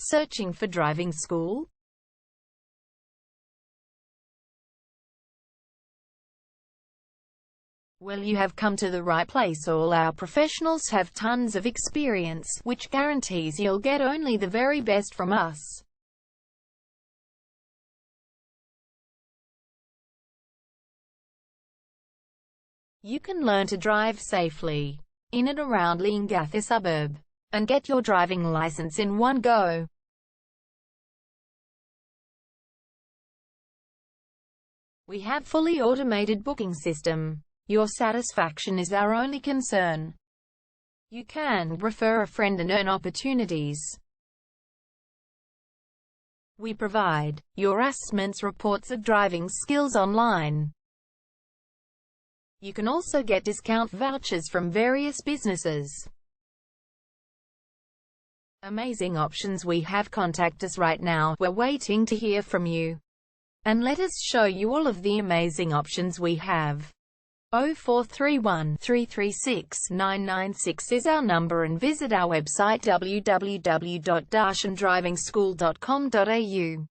Searching for driving school? Well, you have come to the right place. All our professionals have tons of experience, which guarantees you'll get only the very best from us. You can learn to drive safely in and around Leongatha suburb, and get your driving license in one go. We have fully automated booking system. Your satisfaction is our only concern. You can refer a friend and earn opportunities. We provide your assessments reports of driving skills online. You can also get discount vouchers from various businesses. Amazing options we have. Contact us right now. We're waiting to hear from you. And let us show you all of the amazing options we have. 0431 336 996 is our number, and visit our website www.darshandrivingschool.com.au.